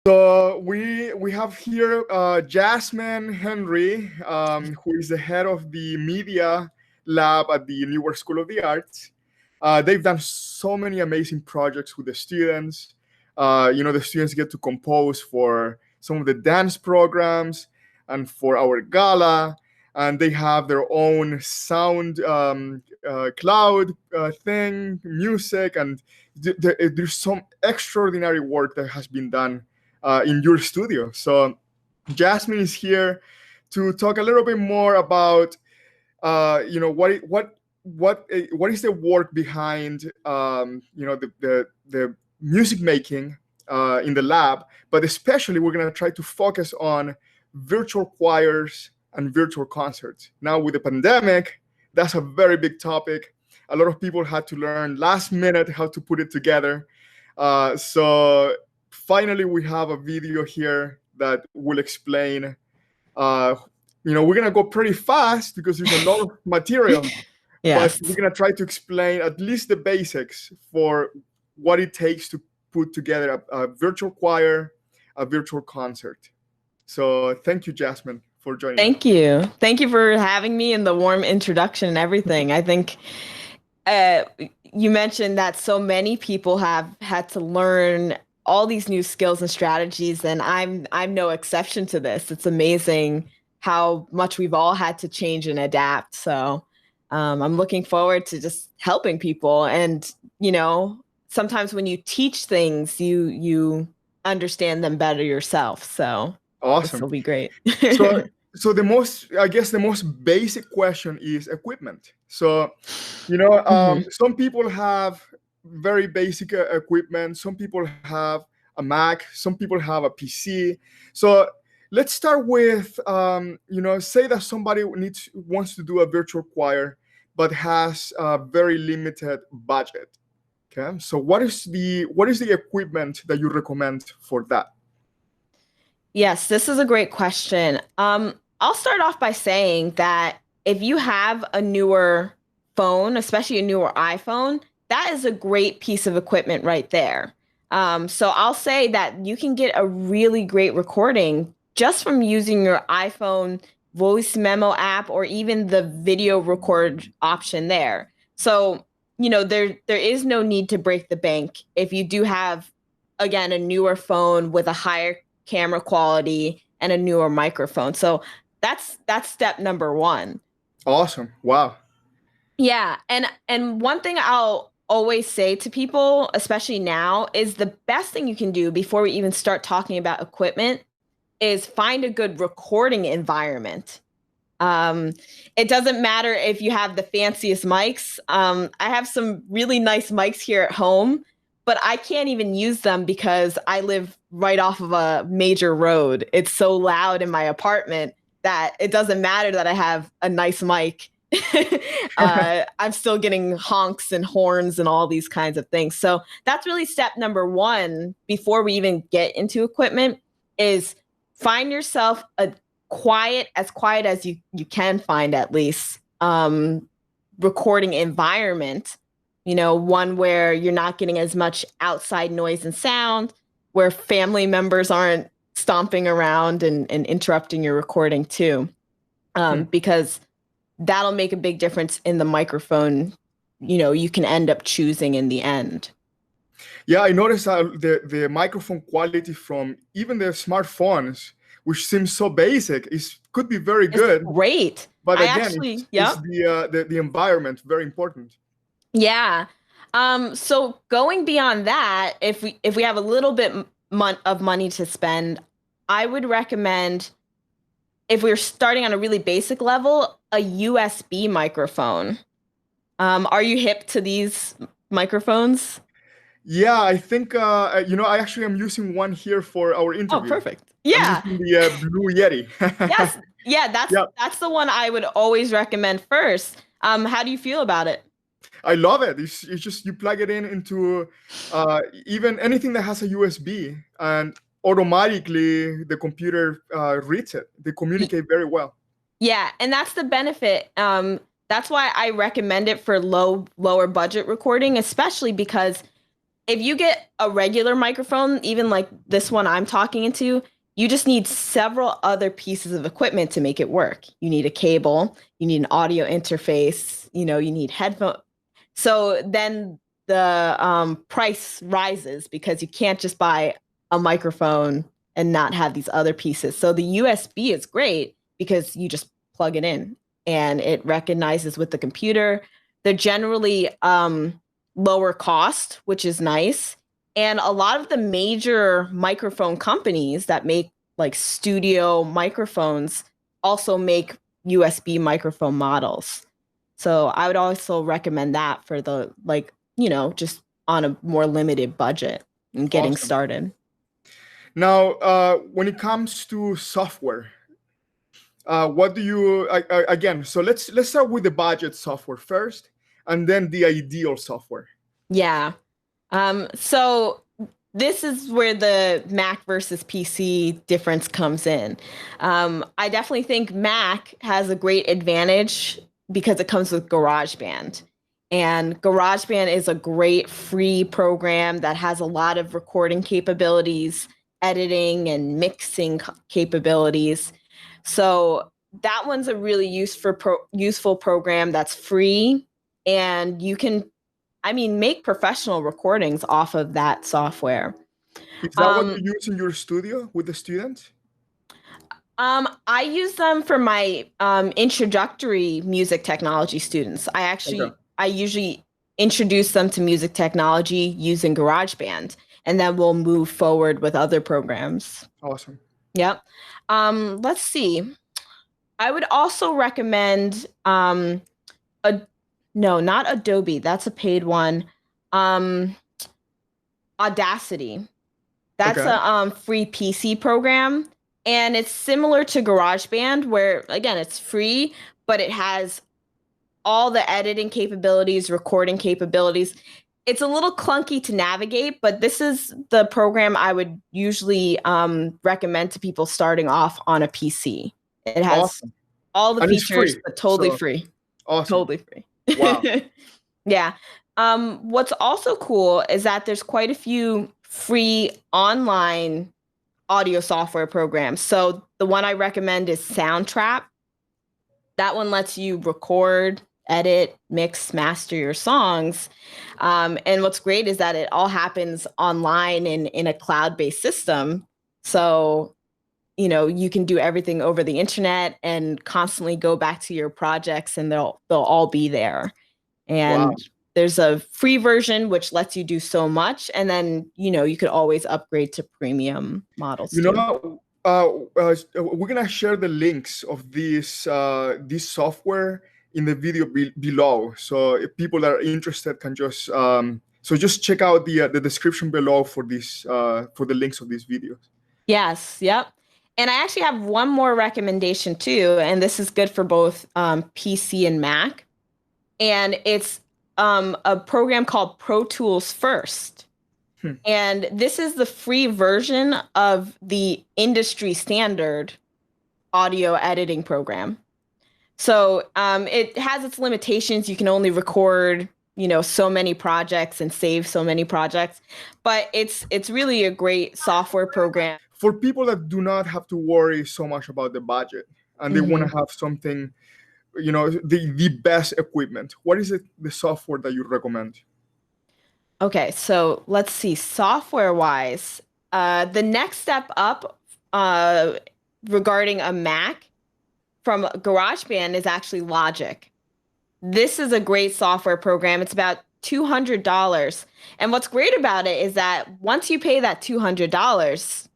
So we have here Jasmine Henry, who is the head of the media lab at the Newark School of the Arts. They've done so many amazing projects with the students. The students get to compose for some of the dance programs and for our gala, and they have their own sound cloud thing, music, and there's some extraordinary work that has been done in your studio. So Jasmine is here to talk a little bit more about what is the work behind the music making in the lab, but especially we're going to try to focus on virtual choirs and virtual concerts. Now with the pandemic, that's a very big topic. A lot of people had to learn last minute how to put it together. So finally, we have a video here that will explain. We're gonna go pretty fast because there's a lot of material, Yes. but we're gonna try to explain at least the basics for what it takes to put together a virtual choir, a virtual concert. So thank you, Jasmine, for joining us. Thank you. Thank you for having me and the warm introduction and everything. I think you mentioned that so many people have had to learn all these new skills and strategies, and I'm no exception to this. It's amazing how much we've all had to change and adapt. So I'm looking forward to just helping people. And sometimes when you teach things, you understand them better yourself. So awesome. This will be great. So the most basic question is equipment. So, some people have very basic equipment. Some people have a Mac. Some people have a PC. So let's start with, say that somebody wants to do a virtual choir, but has a very limited budget. Okay. So what is the equipment that you recommend for that? Yes, this is a great question. I'll start off by saying that if you have a newer phone, especially a newer iPhone, that is a great piece of equipment right there. So I'll say that you can get a really great recording just from using your iPhone voice memo app or even the video record option there. So, there is no need to break the bank if you do have, again, a newer phone with a higher camera quality and a newer microphone. So that's step number one. Awesome. Wow. Yeah. And one thing I'll always say to people, especially now, is the best thing you can do before we even start talking about equipment is find a good recording environment. It doesn't matter if you have the fanciest mics. I have some really nice mics here at home, but I can't even use them because I live right off of a major road. It's so loud in my apartment that it doesn't matter that I have a nice mic. I'm still getting honks and horns and all these kinds of things. So that's really step number one before we even get into equipment is find yourself a quiet as you can find, at least, recording environment. One where you're not getting as much outside noise and sound, where family members aren't stomping around and interrupting your recording too. Because that'll make a big difference in the microphone, you can end up choosing in the end. Yeah, I noticed the microphone quality from even the smartphones, which seems so basic, could be very good. It's great. But again, it's the environment very important. Yeah. So going beyond that, if we have a little bit of money to spend, I would recommend, if we're starting on a really basic level, a USB microphone. Are you hip to these microphones? Yeah, I think, I actually am using one here for our interview. Oh, perfect. Yeah. I'm using the Blue Yeti. Yes. Yeah, that's the one I would always recommend first. How do you feel about it? I love it. It's just you plug it into even anything that has a USB, and automatically the computer reads it. They communicate very well. Yeah, and that's the benefit. That's why I recommend it for lower budget recording, especially because if you get a regular microphone, even like this one I'm talking into, you just need several other pieces of equipment to make it work. You need a cable, you need an audio interface, you know, you need headphone. So then the price rises because you can't just buy a microphone and not have these other pieces. So the USB is great because you just plug it in and it recognizes with the computer. They're generally lower cost, which is nice. And a lot of the major microphone companies that make like studio microphones also make USB microphone models. So I would also recommend that for the like, you know, just on a more limited budget and getting Awesome. started. Now, when it comes to software, what do you again? So let's start with the budget software first, and then the ideal software. Yeah. So this is where the Mac versus PC difference comes in. I definitely think Mac has a great advantage because it comes with GarageBand. And GarageBand is a great free program that has a lot of recording capabilities, editing and mixing capabilities. So that one's a really useful program that's free, and you can, I mean, make professional recordings off of that software. Is that what Um, you use in your studio with the students? I use them for my introductory music technology students. Okay, I usually introduce them to music technology using GarageBand, and then we'll move forward with other programs. awesome. Yep. Let's see. I would also recommend a no, not Adobe. That's a paid one. Um, Audacity. That's Okay, a free PC program, and it's similar to GarageBand, where again it's free, but it has all the editing capabilities, recording capabilities. It's a little clunky to navigate, but this is the program I would usually recommend to people starting off on a PC. It has awesome, all the and it's features, free. but totally So free. awesome. Totally free. Wow. Yeah. What's also cool is that there's quite a few free online audio software programs. So the one I recommend is Soundtrap. That one lets you record, edit, mix, master your songs. And what's great is that it all happens online in a cloud-based system. So, you know, you can do everything over the internet and constantly go back to your projects and they'll all be there. Wow. And there's a free version which lets you do so much, and then you know you could always upgrade to premium models You too. know, we're gonna share the links of this software in the video below. So if people that are interested can just so just check out the description below for this for the links of these videos. Yes, yep. And I actually have one more recommendation too, and this is good for both PC and Mac. And it's a program called Pro Tools First. Hmm. And this is the free version of the industry standard audio editing program. So it has its limitations. You can only record, you know, so many projects and save so many projects, but it's really a great software program. For people that do not have to worry so much about the budget and they want Mhm. to have something, you know, the best equipment, what is it, the software that you recommend? Okay, so let's see. Software wise, the next step up regarding a Mac from GarageBand is actually Logic. This is a great software program. It's about $200. And what's great about it is that once you pay that $200,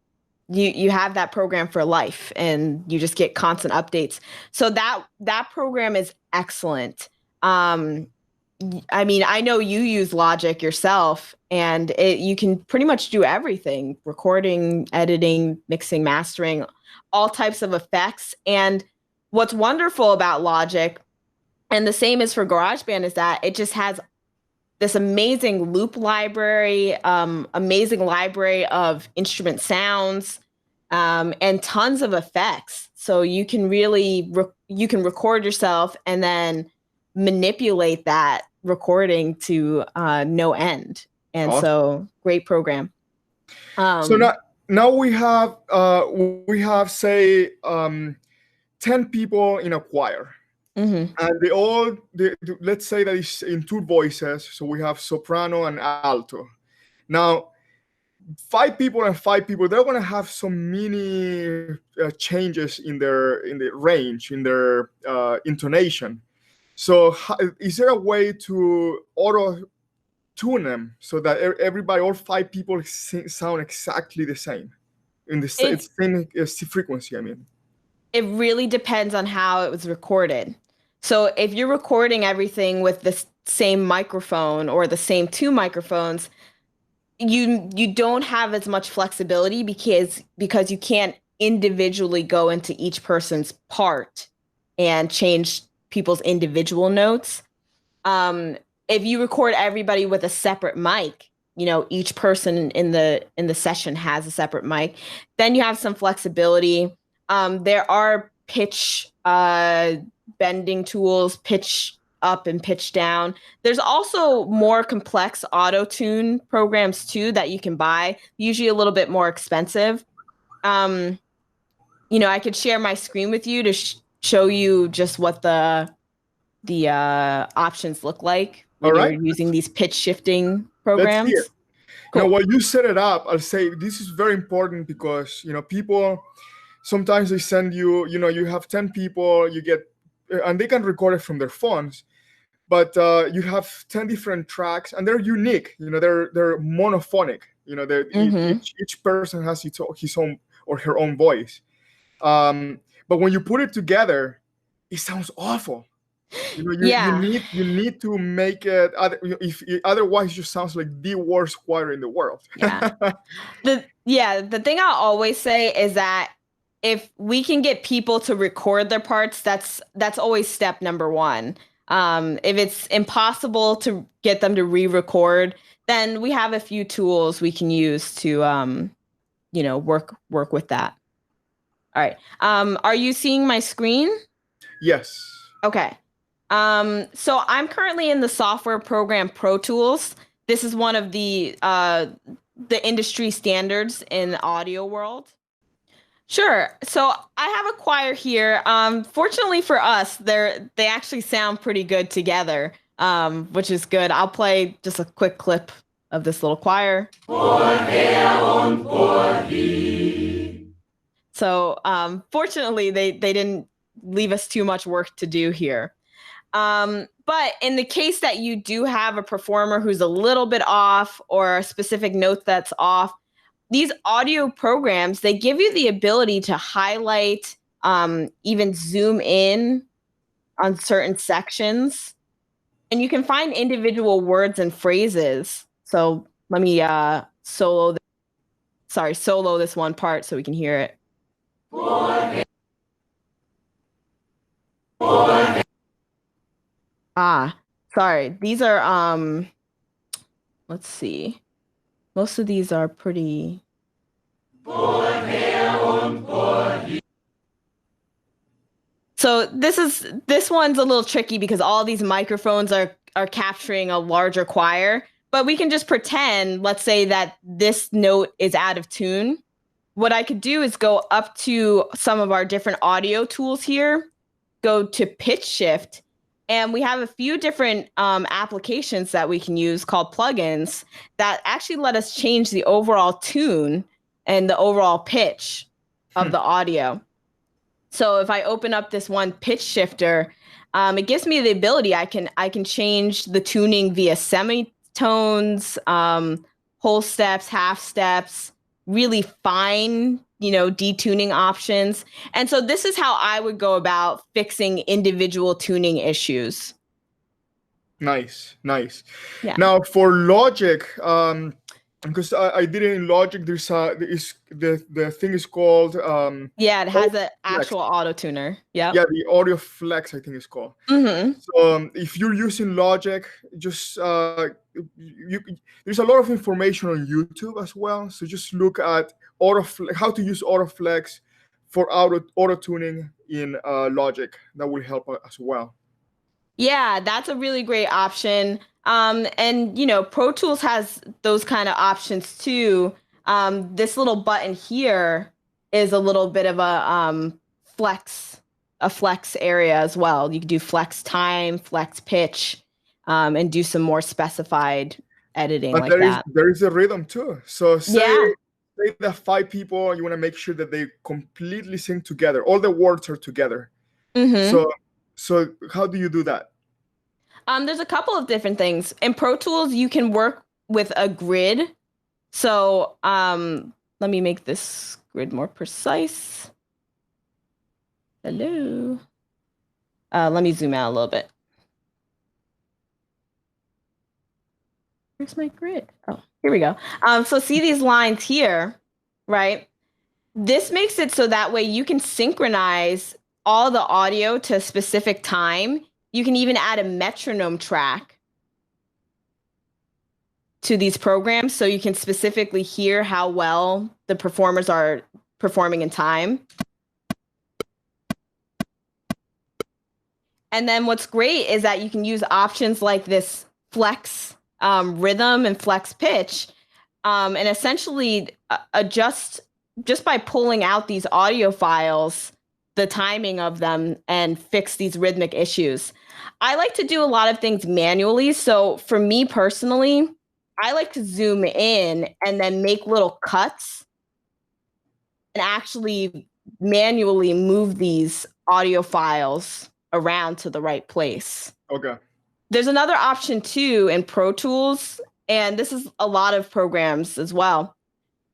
you have that program for life and you just get constant updates. So that program is excellent. I mean, I know you use Logic yourself, and you can pretty much do everything: recording, editing, mixing, mastering, all types of effects. And what's wonderful about Logic, and the same is for GarageBand, is that it just has this amazing loop library, amazing library of instrument sounds, and tons of effects. So you can really you can record yourself and then manipulate that recording to no end. And Awesome. so great program. So now we have say 10 people in a choir. Mm-hmm. And let's say that it's in two voices. So we have soprano and alto. Now, 5 people and 5 people, they're going to have some mini changes in the range, in their intonation. So is there a way to auto tune them so that everybody, all 5 people sound exactly the same in the same frequency? I mean, it really depends on how it was recorded. So if you're recording everything with the same microphone or the same two microphones, you don't have as much flexibility because you can't individually go into each person's part and change people's individual notes. If you record everybody with a separate mic, each person in the session has a separate mic, then you have some flexibility. There are pitch bending tools, pitch up and pitch down. There's also more complex auto-tune programs too that you can buy, usually a little bit more expensive. I could share my screen with you to show you just what the options look like when all you're right, using these pitch shifting let's see it. programs. Cool. Now, while you set it up, I'll say this is very important because people sometimes they send you, you have 10 people, you get, and they can record it from their phones, but you have 10 different tracks and they're unique. They're monophonic. Each person has his own or her own voice. But when you put it together, it sounds awful. You need to make it. If otherwise, it just sounds like the worst choir in the world. The thing I always say is that if we can get people to record their parts, that's always step number one. If it's impossible to get them to re-record, then we have a few tools we can use to work with that. All right. Are you seeing my screen? Yes. Okay. So I'm currently in the software program Pro Tools. This is one of the industry standards in the audio world. Sure. So I have a choir here. Fortunately for us, they actually sound pretty good together, which is good. I'll play just a quick clip of this little choir. So fortunately, they didn't leave us too much work to do here. But in the case that you do have a performer who's a little bit off or a specific note that's off, these audio programs, they give you the ability to highlight, even zoom in on certain sections. And you can find individual words and phrases. So let me solo this one part so we can hear it. Sorry. These are let's see. Most of these are pretty. So this one's a little tricky because all these microphones are capturing a larger choir, but we can just pretend, let's say that this note is out of tune. What I could do is go up to some of our different audio tools here, go to pitch shift, and we have a few different applications that we can use called plugins that actually let us change the overall tune and the overall pitch of the audio. So if I open up this one pitch shifter, it gives me the ability, I can change the tuning via semitones, whole steps, half steps, really fine, detuning options. And so this is how I would go about fixing individual tuning issues. Nice. Yeah. Now for Logic, because I did it in Logic, the thing is called it has an actual auto tuner. Yeah, the Audio Flex, I think it's called. So if you're using Logic, just there's a lot of information on YouTube as well. So just look at how to use Auto Flex for auto tuning in Logic. That will help as well. Yeah, that's a really great option. And Pro Tools has those kind of options too. This little button here is a little bit of a flex area as well. You can do flex time, flex pitch, and do some more specified editing But like that. there is a rhythm too. So Yeah. say that five people, you want to make sure that they completely sing together. All the words are together. Mm-hmm. So how do you do that? There's a couple of different things. In Pro Tools, you can work with a grid. So let me make this grid more precise. Hello. Let me zoom out a little bit. Where's my grid? Oh, here we go. So see these lines here, right? This makes it so that way you can synchronize all the audio to a specific time. You can even add a metronome track to these programs so you can specifically hear how well the performers are performing in time. And then what's great is that you can use options like this flex rhythm and flex pitch, and essentially adjust just by pulling out these audio files, the timing of them, and fix these rhythmic issues. I like to do a lot of things manually. So for me personally, I like to zoom in and then make little cuts and actually manually move these audio files around to the right place. Okay. There's another option too in Pro Tools, and this is a lot of programs as well.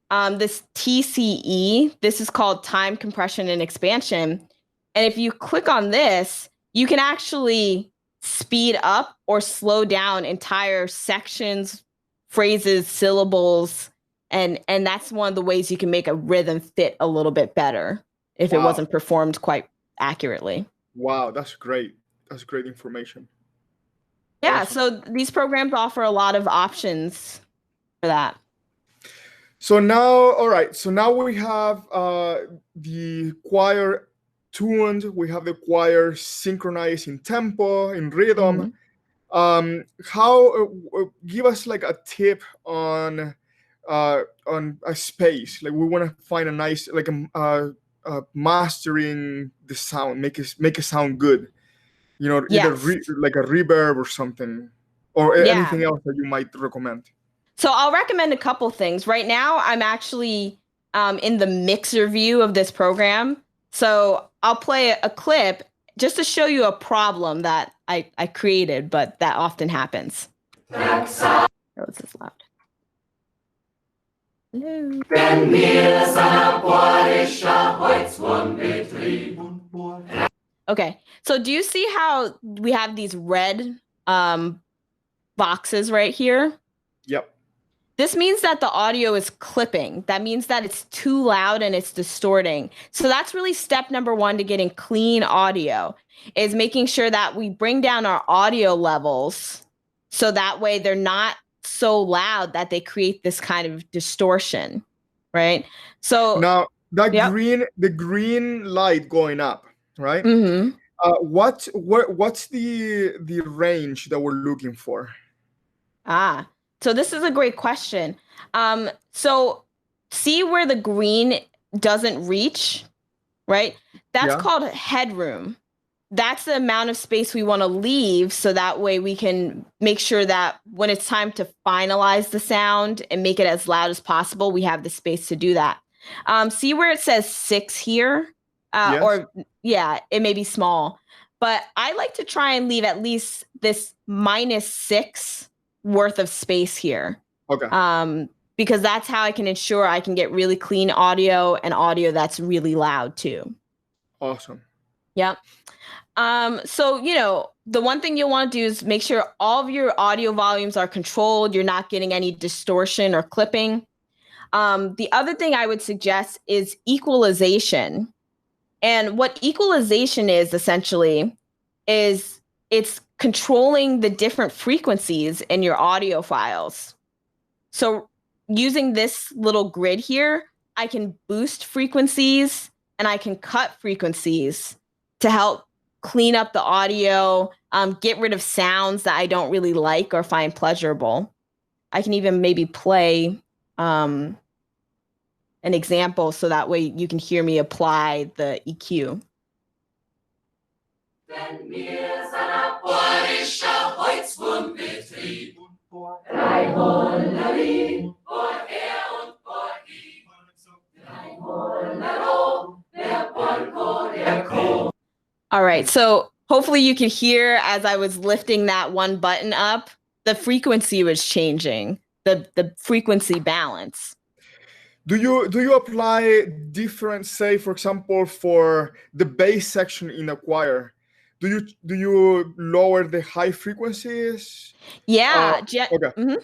This TCE, this is called time compression and expansion. And if you click on this, you can actually speed up or slow down entire sections, phrases, syllables, and that's one of the ways you can make a rhythm fit a little bit better if it wasn't performed quite accurately. Wow, that's great. That's great information. Yeah, Awesome. so these programs offer a lot of options for that. So now, all right. So now we have the choir tuned. We have the choir synchronized in tempo, in rhythm. How give us like a tip on a space? Like we want to find a nice like mastering the sound, make it sound good. Either Yes. like a reverb or something, or anything else that you might recommend. So I'll recommend a couple things. Right now, I'm actually in the mixer view of this program. So I'll play a clip just to show you a problem that I created, but that often happens. Oh, this is loud. Hello. Okay, so do you see how we have these red boxes right here? Yep. This means that the audio is clipping. That means that it's too loud and it's distorting. So that's really step number one to getting clean audio, is making sure that we bring down our audio levels so that way they're not so loud that they create this kind of distortion, right? So now that the green light going up, right? Mm-hmm. What's the range that we're looking for? So this is a great question. So see where the green doesn't reach, right? That's called headroom. That's the amount of space we want to leave so that way we can make sure that when it's time to finalize the sound and make it as loud as possible, we have the space to do that. See where it says 6 here? Or it may be small, but I like to try and leave at least this -6 worth of space here. Okay. Because that's how I can ensure I can get really clean audio and audio that's really loud too. Awesome. Yep. So, the one thing you'll want to do is make sure all of your audio volumes are controlled. You're not getting any distortion or clipping. The other thing I would suggest is equalization. And what equalization is essentially is it's controlling the different frequencies in your audio files. So using this little grid here, I can boost frequencies and I can cut frequencies to help clean up the audio, get rid of sounds that I don't really like or find pleasurable. I can even maybe play an example so that way you can hear me apply the EQ. Wenn wir seiner porischer Holzwurmbetrieb Reinhollerie, vorher und vorhin, Reinhollero, der Polko, der Kro. All right, so hopefully you could hear as I was lifting that one button up, the frequency was changing, the frequency balance. Do you apply different, say, for example, for the bass section in a choir? Do you lower the high frequencies? Yeah. Okay. Mm-hmm.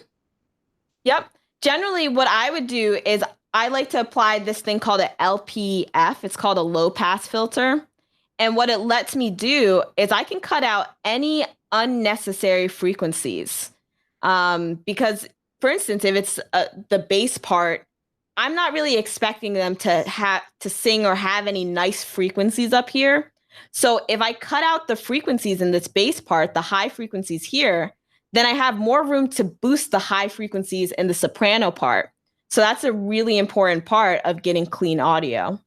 Yep. Generally, what I would do is I like to apply this thing called an LPF. It's called a low pass filter. And what it lets me do is I can cut out any unnecessary frequencies. Because, for instance, if it's the bass part, I'm not really expecting them to sing or have any nice frequencies up here. So if I cut out the frequencies in this bass part, the high frequencies here, then I have more room to boost the high frequencies in the soprano part. So that's a really important part of getting clean audio.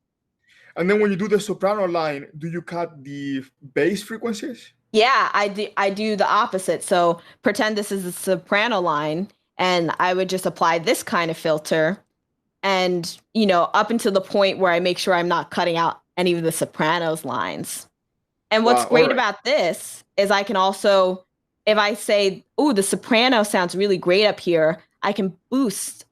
And then when you do the soprano line, do you cut the bass frequencies? Yeah, I do the opposite. So pretend this is the soprano line, and I would just apply this kind of filter. And, up until the point where I make sure I'm not cutting out any of the sopranos lines. And what's great about this is I can also, if I say, oh, the soprano sounds really great up here, I can boost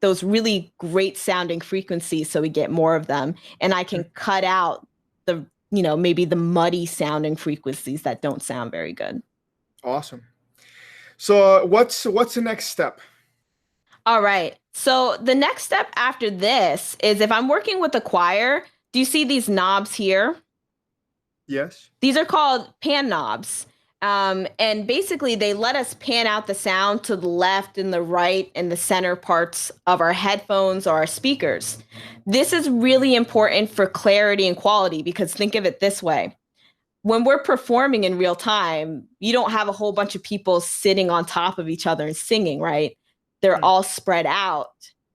those really great sounding frequencies so we get more of them. And I can cut out the, maybe the muddy sounding frequencies that don't sound very good. Awesome. So what's the next step? All right. So the next step after this is if I'm working with a choir, do you see these knobs here? Yes. These are called pan knobs. And basically they let us pan out the sound to the left and the right and the center parts of our headphones or our speakers. This is really important for clarity and quality because think of it this way. When we're performing in real time, you don't have a whole bunch of people sitting on top of each other and singing, right? They're all spread out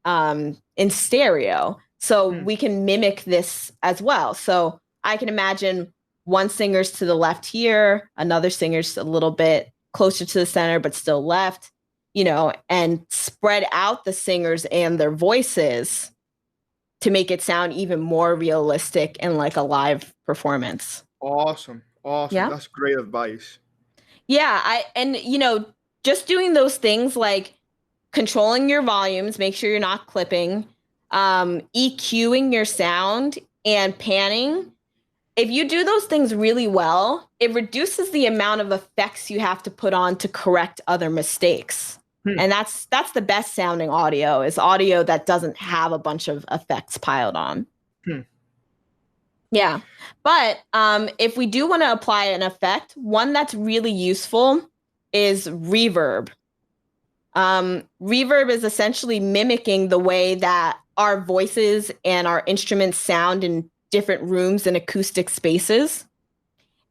in stereo. So we can mimic this as well. So I can imagine one singer's to the left here, another singer's a little bit closer to the center, but still left, and spread out the singers and their voices to make it sound even more realistic and like a live performance. Awesome. Yeah? That's great advice. Yeah. Just doing those things like controlling your volumes, make sure you're not clipping, EQing your sound and panning. If you do those things really well, it reduces the amount of effects you have to put on to correct other mistakes. And that's the best sounding audio is audio that doesn't have a bunch of effects piled on. Yeah. But if we do want to apply an effect, one that's really useful is reverb. Reverb is essentially mimicking the way that our voices and our instruments sound in different rooms and acoustic spaces.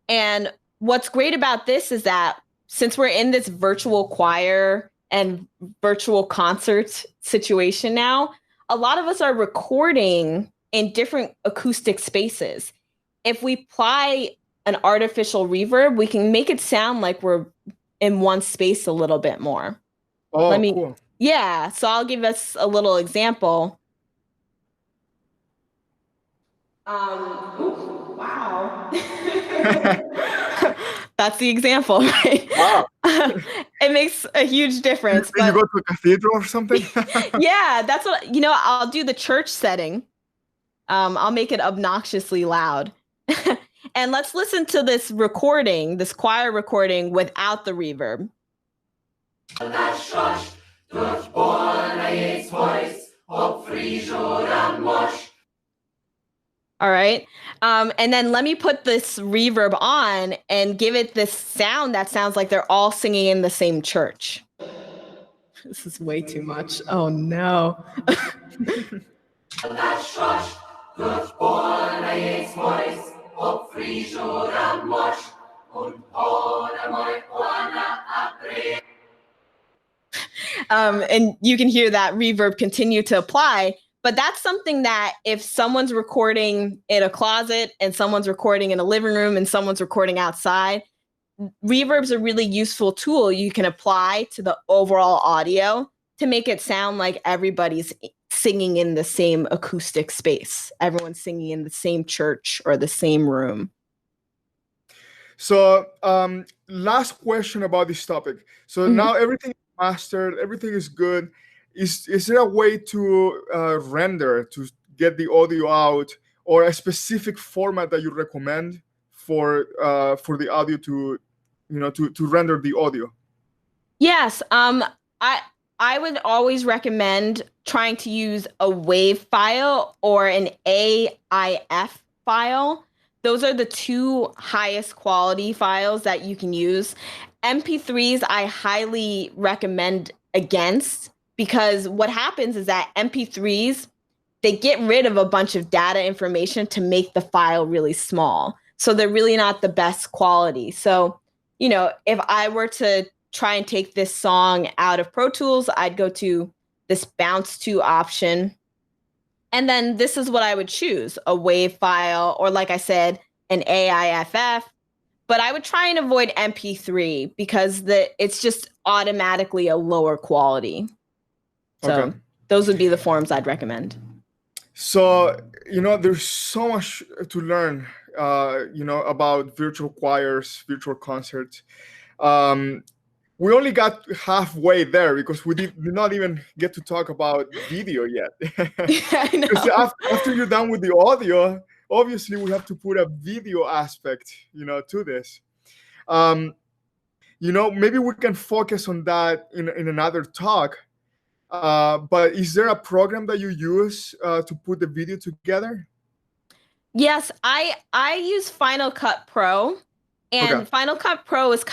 And what's great about this is that since we're in this virtual choir and virtual concert situation now, a lot of us are recording in different acoustic spaces. If we apply an artificial reverb, we can make it sound like we're in one space a little bit more. Oh, cool. Yeah, so I'll give us a little example. Wow. That's the example, right? Wow. It makes a huge difference. You go to a cathedral or something? Yeah, that's what, I'll do the church setting. I'll make it obnoxiously loud. And let's listen to this recording, this choir recording without the reverb. All right. And then let me put this reverb on and give it this sound that sounds like they're all singing in the same church. This is way too much. Oh, no. And you can hear that reverb continue to apply. But that's something that if someone's recording in a closet and someone's recording in a living room and someone's recording outside, reverb's a really useful tool you can apply to the overall audio to make it sound like everybody's singing in the same acoustic space. Everyone's singing in the same church or the same room. So last question about this topic. So now everything is mastered, everything is good. Is there a way to render, to get the audio out, or a specific format that you recommend for the audio to, to render the audio? Yes. I would always recommend trying to use a WAV file or an AIF file. Those are the two highest quality files that you can use. MP3s, I highly recommend against, because what happens is that MP3s, they get rid of a bunch of data information to make the file really small. So they're really not the best quality. So, if I were to try and take this song out of Pro Tools, I'd go to this bounce to option. And then this is what I would choose, a WAV file, or like I said, an AIFF. But I would try and avoid MP3 because it's just automatically a lower quality. So those would be the forms I'd recommend. So, there's so much to learn, about virtual choirs, virtual concerts. We only got halfway there because we did not even get to talk about video yet. I know. After you're done with the audio, obviously we have to put a video aspect, to this. Maybe we can focus on that in another talk. But is there a program that you use to put the video together? Yes, I use Final Cut Pro, and Final Cut Pro is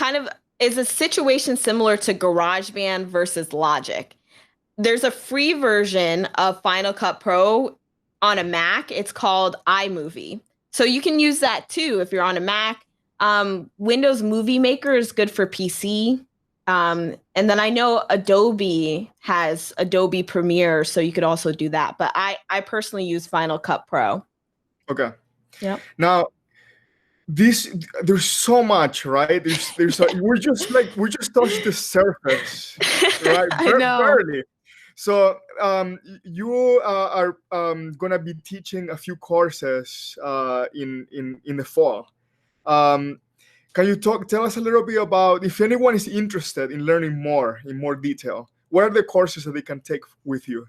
a situation similar to GarageBand versus Logic. There's a free version of Final Cut Pro on a Mac. It's called iMovie. So you can use that too if you're on a Mac. Windows Movie Maker is good for PC. And then I know Adobe has Adobe Premiere, so you could also do that. But I personally use Final Cut Pro. Okay. Yep. Now, there's so much, right? We just touched the surface, right? I know. Barely. So you are gonna be teaching a few courses in the fall. Can you tell us a little bit about, if anyone is interested in learning in more detail, what are the courses that they can take with you?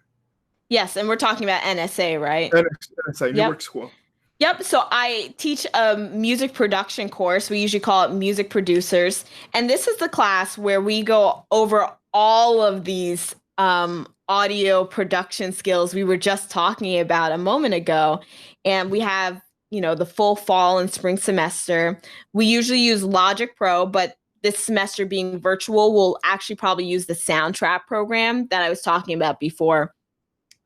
Yes, and we're talking about NSA, right? NSA, Newark School. Yep. So I teach a music production course. We usually call it Music Producers. And this is the class where we go over all of these audio production skills we were just talking about a moment ago. And we have, the full fall and spring semester. We usually use Logic Pro, but this semester being virtual, we'll actually probably use the Soundtrap program that I was talking about before.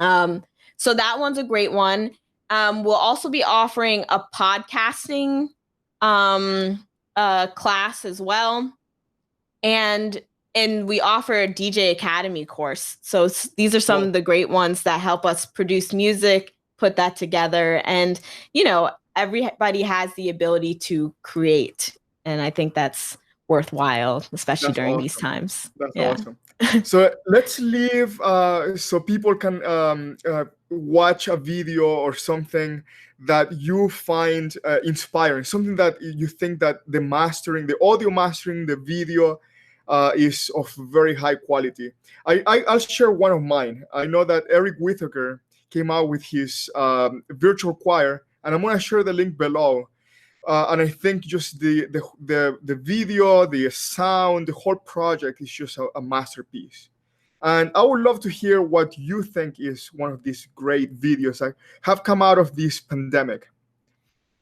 So that one's a great one. We'll also be offering a podcasting class as well. And we offer a DJ Academy course. So these are some of the great ones that help us produce music, put that together. And, everybody has the ability to create. And I think that's worthwhile, especially during these times. That's awesome. So let's leave so people can watch a video or something that you find inspiring, something that you think that the audio mastering, the video is of very high quality. I'll share one of mine. I know that Eric Whittaker came out with his virtual choir, and I'm going to share the link below. And I think just the video, the sound, the whole project is just a masterpiece. And I would love to hear what you think is one of these great videos that have come out of this pandemic.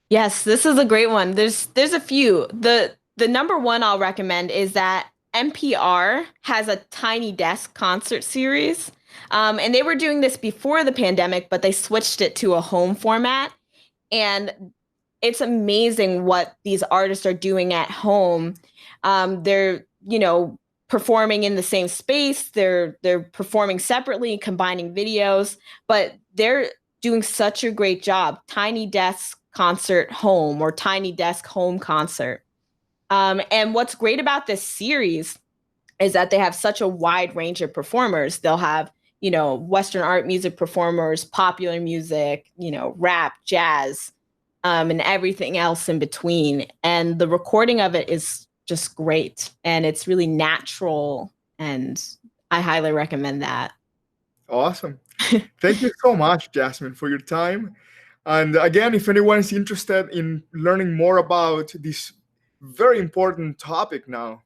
Yes, this is a great one. There's a few. The number one I'll recommend is that NPR has a Tiny Desk concert series. And they were doing this before the pandemic, but they switched it to a home format. And it's amazing what these artists are doing at home. They're, performing in the same space. They're performing separately, combining videos, but they're doing such a great job. Tiny Desk Concert Home or Tiny Desk Home Concert. And what's great about this series is that they have such a wide range of performers. They'll have, Western art music performers, popular music, rap, jazz, and everything else in between. And the recording of it is just great. And it's really natural. And I highly recommend that. Awesome. Thank you so much, Jasmine, for your time. And again, if anyone is interested in learning more about this very important topic now,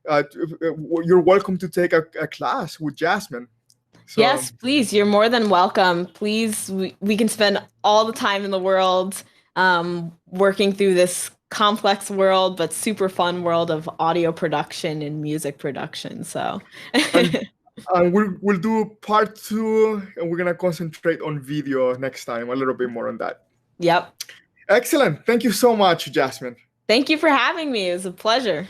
you're welcome to take a class with Jasmine. So, yes, please. You're more than welcome. Please, we can spend all the time in the world working through this complex world, but super fun world of audio production and music production. So, and we'll do part 2, and we're gonna concentrate on video next time, a little bit more on that. Yep. Excellent. Thank you so much, Jasmine. Thank you for having me. It was a pleasure.